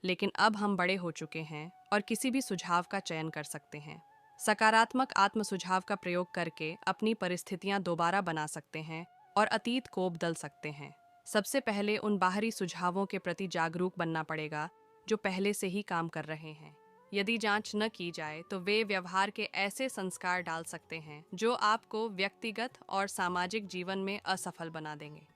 लेकिन अब हम बड़े हो चुके हैं और किसी भी सुझाव का चयन कर सकते हैं। सकारात्मक आत्म सुझाव का प्रयोग करके अपनी परिस्थितियां दोबारा बना सकते हैं और अतीत को बदल सकते हैं। सबसे पहले उन बाहरी सुझावों के प्रति जागरूक बनना पड़ेगा जो पहले से ही काम कर रहे हैं। यदि जांच न की जाए तो वे व्यवहार के ऐसे संस्कार डाल सकते हैं जो आपको व्यक्तिगत और सामाजिक जीवन में असफल बना देंगे।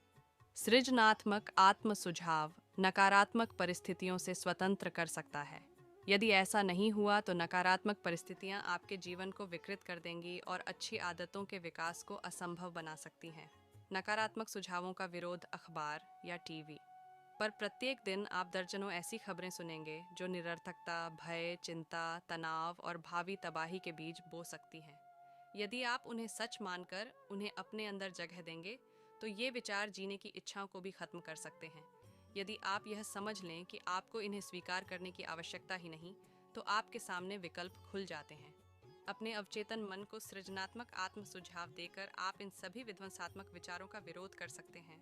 सृजनात्मक आत्म सुझाव नकारात्मक परिस्थितियों से स्वतंत्र कर सकता है। यदि ऐसा नहीं हुआ तो नकारात्मक परिस्थितियां आपके जीवन को विकृत कर देंगी और अच्छी आदतों के विकास को असंभव बना सकती हैं। नकारात्मक सुझावों का विरोध अखबार या टीवी पर प्रत्येक दिन आप दर्जनों ऐसी खबरें सुनेंगे जो निरर्थकता, भय, चिंता, तनाव और भावी तबाही के बीज बो सकती हैं। यदि आप उन्हें सच मानकर उन्हें अपने अंदर जगह देंगे तो ये विचार जीने की इच्छाओं को भी खत्म कर सकते हैं। यदि आप यह समझ लें कि आपको इन्हें स्वीकार करने की आवश्यकता ही नहीं, तो आपके सामने विकल्प खुल जाते हैं। अपने अवचेतन मन को सृजनात्मक आत्म सुझाव देकर आप इन सभी विध्वंसात्मक विचारों का विरोध कर सकते हैं।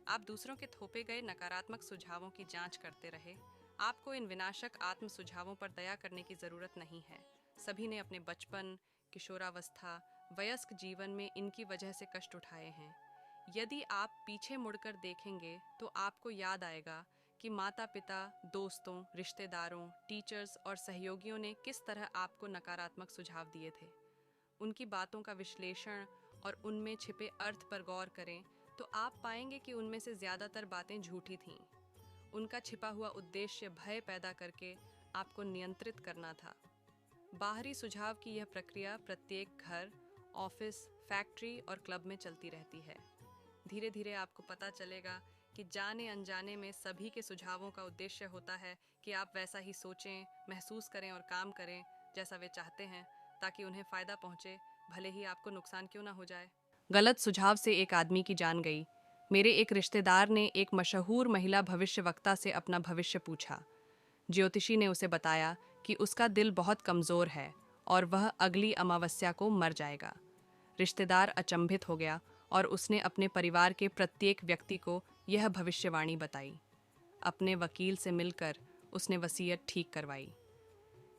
आप दूसरों के थोपे गए नकारात्मक सुझावों की जांच करते रहे। आपको इन विनाशक आत्म सुझावों पर दया करने की जरूरत नहीं है। सभी ने अपने बचपन, किशोरावस्था, वयस्क जीवन में इनकी वजह से कष्ट उठाए हैं। यदि आप पीछे मुड़कर देखेंगे तो आपको याद आएगा कि माता-पिता, दोस्तों, रिश्तेदारों, टीचर्स और सहयोगियों ने किस तरह आपको नकारात्मक सुझाव दिए थे। उनकी बातों का विश्लेषण और उनमें छिपे अर्थ पर गौर करें तो आप पाएंगे कि उनमें से ज़्यादातर बातें झूठी थीं। उनका छिपा हुआ उद्देश्य भय पैदा करके आपको नियंत्रित करना था। बाहरी सुझाव की यह प्रक्रिया प्रत्येक घर, ऑफिस, फैक्ट्री और क्लब में चलती रहती है। धीरे धीरे आपको पता चलेगा कि जाने अनजाने में सभी के सुझावों का उद्देश्य होता है कि आप वैसा ही सोचें, महसूस करें और काम करें जैसा वे चाहते हैं, ताकि उन्हें फायदा पहुंचे, भले ही आपको नुकसान क्यों ना हो जाए। गलत सुझाव से एक आदमी की जान गई। मेरे एक रिश्तेदार ने एक मशहूर महिला भविष्यवक्ता से अपना भविष्य पूछा। ज्योतिषी ने उसे बताया कि उसका दिल बहुत कमजोर है और वह अगली अमावस्या को मर जाएगा। रिश्तेदार अचंभित हो गया और उसने अपने परिवार के प्रत्येक व्यक्ति को यह भविष्यवाणी बताई। अपने वकील से मिलकर उसने वसीयत ठीक करवाई।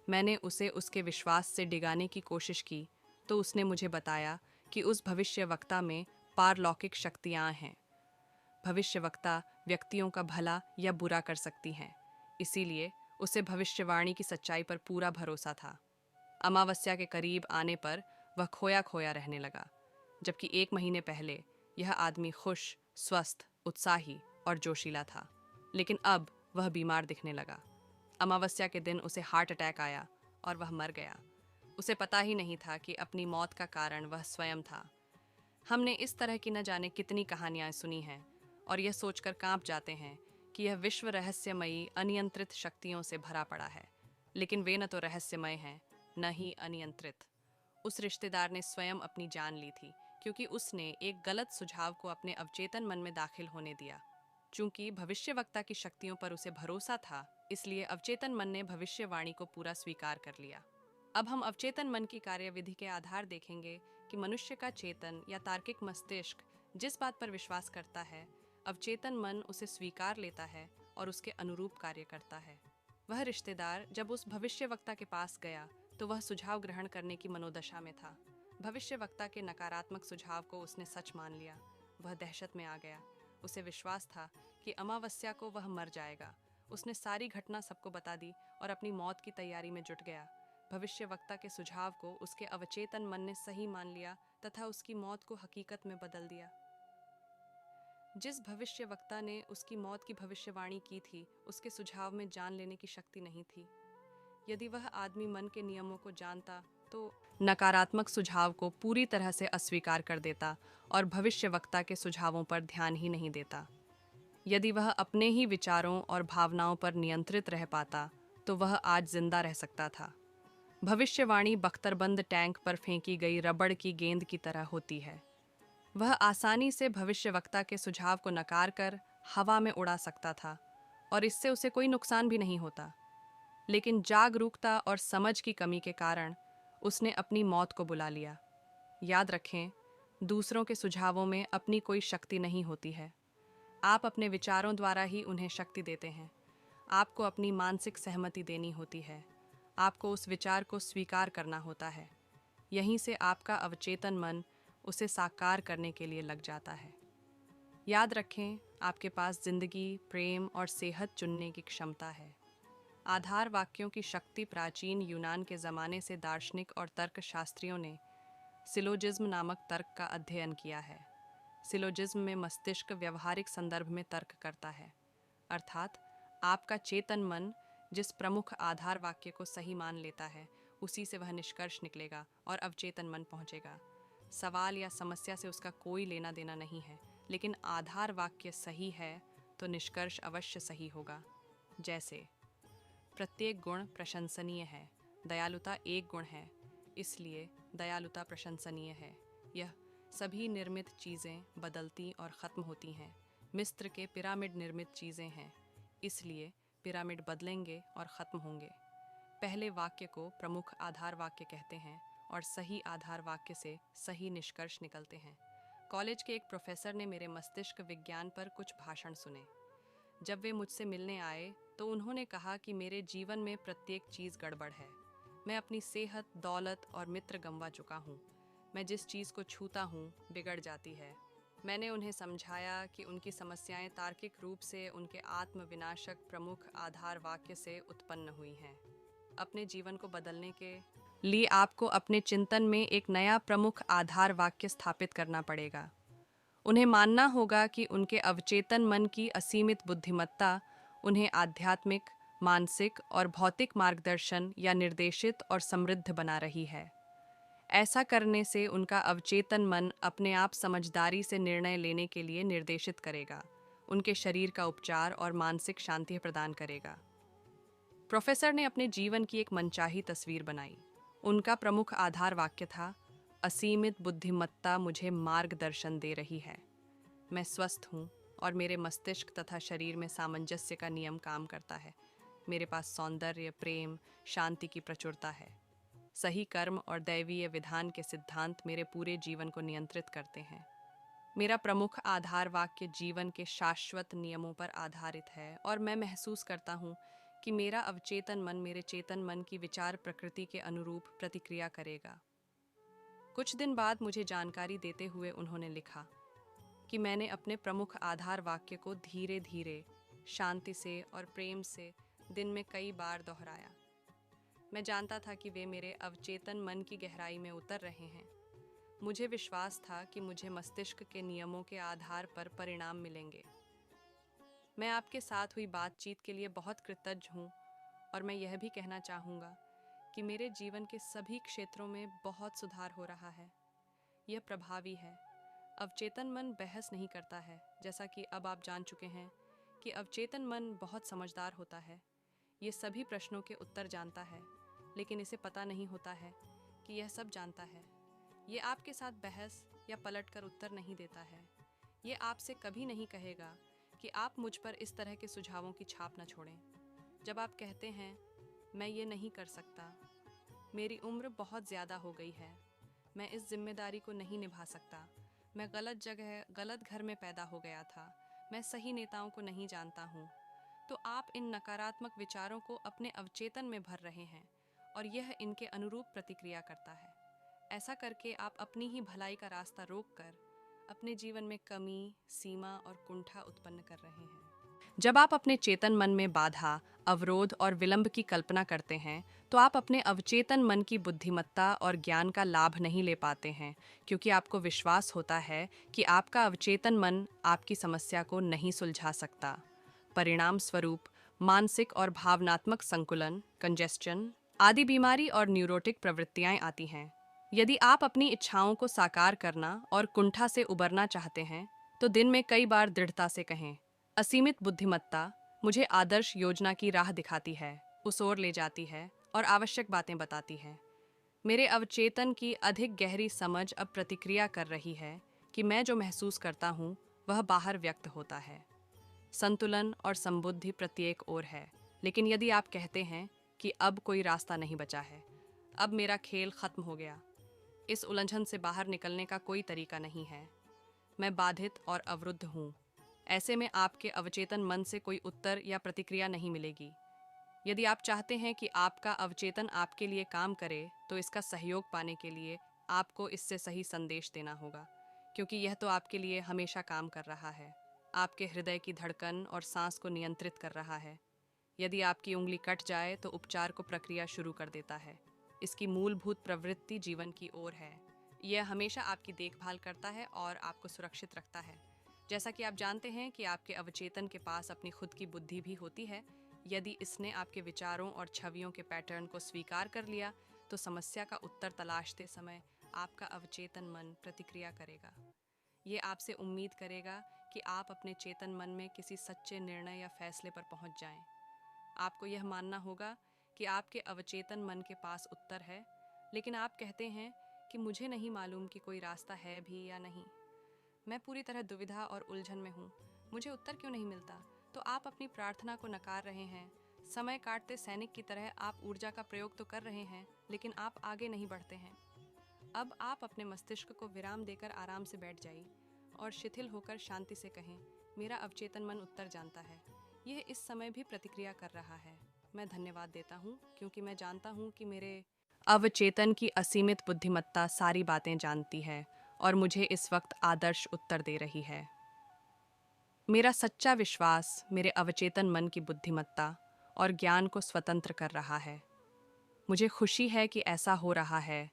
मैंने उसे उसके विश्वास से डिगाने की कोशिश की तो उसने मुझे बताया कि उस भविष्यवक्ता में पारलौकिक शक्तियाँ हैं। भविष्यवक्ता व्यक्तियों का भला या बुरा कर सकती हैं, इसीलिए उसे भविष्यवाणी की सच्चाई पर पूरा भरोसा था। अमावस्या के करीब आने पर वह खोया खोया रहने लगा, जबकि 1 महीने पहले यह आदमी खुश, स्वस्थ, उत्साही और जोशीला था। लेकिन अब वह बीमार दिखने लगा। अमावस्या के दिन उसे हार्ट अटैक आया और वह मर गया। उसे पता ही नहीं था कि अपनी मौत का कारण वह स्वयं था। हमने इस तरह की न जाने कितनी कहानियां सुनी हैं और यह सोचकर कांप जाते हैं कि यह विश्व रहस्यमयी अनियंत्रित शक्तियों से भरा पड़ा है। लेकिन वे न तो रहस्यमय हैं, न ही अनियंत्रित। उस रिश्तेदार ने स्वयं अपनी जान ली थी क्योंकि उसने एक गलत सुझाव को अपने अवचेतन मन में दाखिल होने दिया। चूंकि भविष्यवक्ता की शक्तियों पर उसे भरोसा था, इसलिए अवचेतन मन ने भविष्यवाणी को पूरा स्वीकार कर लिया। अब हम अवचेतन मन की कार्यविधि के आधार देखेंगे कि मनुष्य का चेतन या तार्किक मस्तिष्क जिस बात पर विश्वास करता है, अवचेतन मन उसे स्वीकार लेता है और उसके अनुरूप कार्य करता है। वह रिश्तेदार जब उस भविष्यवक्ता के पास गया तो वह सुझाव ग्रहण करने की मनोदशा में था। भविष्यवक्ता के नकारात्मक सुझाव को उसने सच मान लिया। वह दहशत में आ गया। उसे विश्वास था कि अमावस्या को वह मर जाएगा। उसने सारी घटना सबको बता दी और अपनी मौत की तैयारी में जुट गया। भविष्यवक्ता के सुझाव को उसके अवचेतन मन ने सही मान लिया तथा उसकी मौत को हकीकत में बदल दिया। जिस भविष्यवक्ता ने उसकी मौत की भविष्यवाणी की थी, उसके सुझाव में जान लेने की शक्ति नहीं थी। यदि वह आदमी मन के नियमों को जानता तो नकारात्मक सुझाव को पूरी तरह से अस्वीकार कर देता और भविष्यवक्ता के सुझावों पर ध्यान ही नहीं देता। यदि वह अपने ही विचारों और भावनाओं पर नियंत्रित रह पाता तो वह आज जिंदा रह सकता था। भविष्यवाणी बख्तरबंद टैंक पर फेंकी गई रबड़ की गेंद की तरह होती है। वह आसानी से भविष्यवक्ता के सुझाव को नकार कर हवा में उड़ा सकता था और इससे उसे कोई नुकसान भी नहीं होता। लेकिन जागरूकता और समझ की कमी के कारण उसने अपनी मौत को बुला लिया। याद रखें, दूसरों के सुझावों में अपनी कोई शक्ति नहीं होती है। आप अपने विचारों द्वारा ही उन्हें शक्ति देते हैं। आपको अपनी मानसिक सहमति देनी होती है। आपको उस विचार को स्वीकार करना होता है। यहीं से आपका अवचेतन मन उसे साकार करने के लिए लग जाता है। याद रखें, आपके पास जिंदगी, प्रेम और सेहत चुनने की क्षमता है। आधार वाक्यों की शक्ति प्राचीन यूनान के ज़माने से दार्शनिक और तर्कशास्त्रियों ने सिलोजिज्म नामक तर्क का अध्ययन किया है। सिलोजिज्म में मस्तिष्क व्यवहारिक संदर्भ में तर्क करता है, अर्थात आपका चेतन मन जिस प्रमुख आधार वाक्य को सही मान लेता है, उसी से वह निष्कर्ष निकलेगा और अवचेतन मन पहुंचेगा। सवाल या समस्या से उसका कोई लेना देना नहीं है, लेकिन आधार वाक्य सही है तो निष्कर्ष अवश्य सही होगा। जैसे, प्रत्येक गुण प्रशंसनीय है। दयालुता एक गुण है, इसलिए दयालुता प्रशंसनीय है। यह सभी निर्मित चीज़ें बदलती और ख़त्म होती हैं। मिस्र के पिरामिड निर्मित चीज़ें हैं, इसलिए पिरामिड बदलेंगे और ख़त्म होंगे। पहले वाक्य को प्रमुख आधार वाक्य कहते हैं और सही आधार वाक्य से सही निष्कर्ष निकलते हैं। कॉलेज के एक प्रोफेसर ने मेरे मस्तिष्क विज्ञान पर कुछ भाषण सुने। जब वे मुझसे मिलने आए तो उन्होंने कहा कि मेरे जीवन में प्रत्येक चीज़ गड़बड़ है। मैं अपनी सेहत, दौलत और मित्र गंवा चुका हूँ। मैं जिस चीज़ को छूता हूँ बिगड़ जाती है। मैंने उन्हें समझाया कि उनकी समस्याएं तार्किक रूप से उनके आत्मविनाशक प्रमुख आधार वाक्य से उत्पन्न हुई हैं। अपने जीवन को बदलने के लिए आपको अपने चिंतन में एक नया प्रमुख आधार वाक्य स्थापित करना पड़ेगा। उन्हें मानना होगा कि उनके अवचेतन मन की असीमित बुद्धिमत्ता उन्हें आध्यात्मिक, मानसिक और भौतिक मार्गदर्शन या निर्देशित और समृद्ध बना रही है। ऐसा करने से उनका अवचेतन मन अपने आप समझदारी से निर्णय लेने के लिए निर्देशित करेगा, उनके शरीर का उपचार और मानसिक शांति प्रदान करेगा। प्रोफेसर ने अपने जीवन की एक मनचाही तस्वीर बनाई। उनका प्रमुख आधार वाक्य था, असीमित बुद्धिमत्ता मुझे मार्गदर्शन दे रही है। मैं स्वस्थ हूँ और मेरे मस्तिष्क तथा शरीर में सामंजस्य का नियम काम करता है। मेरे पास सौंदर्य, प्रेम, शांति की प्रचुरता है। सही कर्म और दैवीय विधान के सिद्धांत मेरे पूरे जीवन को नियंत्रित करते हैं। मेरा प्रमुख आधार वाक्य जीवन के शाश्वत नियमों पर आधारित है और मैं महसूस करता हूँ कि मेरा अवचेतन मन मेरे चेतन मन की विचार प्रकृति के अनुरूप प्रतिक्रिया करेगा। कुछ दिन बाद मुझे जानकारी देते हुए उन्होंने लिखा कि मैंने अपने प्रमुख आधार वाक्य को धीरे धीरे, शांति से और प्रेम से दिन में कई बार दोहराया। मैं जानता था कि वे मेरे अवचेतन मन की गहराई में उतर रहे हैं। मुझे विश्वास था कि मुझे मस्तिष्क के नियमों के आधार पर परिणाम मिलेंगे। मैं आपके साथ हुई बातचीत के लिए बहुत कृतज्ञ हूँ और मैं यह भी कहना चाहूँगा कि मेरे जीवन के सभी क्षेत्रों में बहुत सुधार हो रहा है। यह प्रभावी है। अवचेतन मन बहस नहीं करता है, जैसा कि अब आप जान चुके हैं कि अवचेतन मन बहुत समझदार होता है। ये सभी प्रश्नों के उत्तर जानता है, लेकिन इसे पता नहीं होता है कि यह सब जानता है। ये आपके साथ बहस या पलटकर उत्तर नहीं देता है। ये आपसे कभी नहीं कहेगा कि आप मुझ पर इस तरह के सुझावों की छाप न छोड़ें। जब आप कहते हैं, मैं ये नहीं कर सकता, मेरी उम्र बहुत ज़्यादा हो गई है, मैं इस जिम्मेदारी को नहीं निभा सकता, मैं गलत जगह, गलत घर में पैदा हो गया था, मैं सही नेताओं को नहीं जानता हूँ, तो आप इन नकारात्मक विचारों को अपने अवचेतन में भर रहे हैं और यह इनके अनुरूप प्रतिक्रिया करता है। ऐसा करके आप अपनी ही भलाई का रास्ता रोककर अपने जीवन में कमी, सीमा और कुंठा उत्पन्न कर रहे हैं। जब आप अपने चेतन मन में बाधा, अवरोध और विलंब की कल्पना करते हैं, तो आप अपने अवचेतन मन की बुद्धिमत्ता और ज्ञान का लाभ नहीं ले पाते हैं, क्योंकि आपको विश्वास होता है कि आपका अवचेतन मन आपकी समस्या को नहीं सुलझा सकता। परिणाम स्वरूप मानसिक और भावनात्मक संकुलन, कंजेस्शन आदि बीमारी और न्यूरोटिक प्रवृत्तियां आती हैं। यदि आप अपनी इच्छाओं को साकार करना और कुंठा से उबरना चाहते हैं, तो दिन में कई बार दृढ़ता से कहें, असीमित बुद्धिमत्ता मुझे आदर्श योजना की राह दिखाती है, उस ओर ले जाती है और आवश्यक बातें बताती है। मेरे अवचेतन की अधिक गहरी समझ अब प्रतिक्रिया कर रही है कि मैं जो महसूस करता हूँ वह बाहर व्यक्त होता है। संतुलन और संबुद्धि प्रत्येक ओर है, लेकिन यदि आप कहते हैं कि अब कोई रास्ता नहीं बचा है, अब मेरा खेल खत्म हो गया, इस उलझन से बाहर निकलने का कोई तरीका नहीं है, मैं बाधित और अवरुद्ध हूँ, ऐसे में आपके अवचेतन मन से कोई उत्तर या प्रतिक्रिया नहीं मिलेगी। यदि आप चाहते हैं कि आपका अवचेतन आपके लिए काम करे, तो इसका सहयोग पाने के लिए आपको इससे सही संदेश देना होगा, क्योंकि यह तो आपके लिए हमेशा काम कर रहा है। आपके हृदय की धड़कन और सांस को नियंत्रित कर रहा है। यदि आपकी उंगली कट जाए तो उपचार को प्रक्रिया शुरू कर देता है। इसकी मूलभूत प्रवृत्ति जीवन की ओर है। यह हमेशा आपकी देखभाल करता है और आपको सुरक्षित रखता है। जैसा कि आप जानते हैं कि आपके अवचेतन के पास अपनी खुद की बुद्धि भी होती है। यदि इसने आपके विचारों और छवियों के पैटर्न को स्वीकार कर लिया, तो समस्या का उत्तर तलाशते समय आपका अवचेतन मन प्रतिक्रिया करेगा। ये आपसे उम्मीद करेगा कि आप अपने चेतन मन में किसी सच्चे निर्णय या फैसले पर पहुंच जाएं। आपको यह मानना होगा कि आपके अवचेतन मन के पास उत्तर है, लेकिन आप कहते हैं कि मुझे नहीं मालूम कि कोई रास्ता है भी या नहीं। मैं पूरी तरह दुविधा और उलझन में हूँ। मुझे उत्तर क्यों नहीं मिलता? तो आप अपनी प्रार्थना को नकार रहे हैं। समय काटते सैनिक की तरह आप ऊर्जा का प्रयोग तो कर रहे हैं, लेकिन आप आगे नहीं बढ़ते हैं। अब आप अपने मस्तिष्क को विराम देकर आराम से बैठ जाइए और शिथिल होकर शांति से कहें, मेरा अवचेतन मन उत्तर जानता है। यह इस समय भी प्रतिक्रिया कर रहा है। मैं धन्यवाद देता हूँ, क्योंकि मैं जानता हूँ कि मेरे अवचेतन की असीमित बुद्धिमत्ता सारी बातें जानती है और मुझे इस वक्त आदर्श उत्तर दे रही है। मेरा सच्चा विश्वास मेरे अवचेतन मन की बुद्धिमत्ता और ज्ञान को स्वतंत्र कर रहा है। मुझे खुशी है कि ऐसा हो रहा है,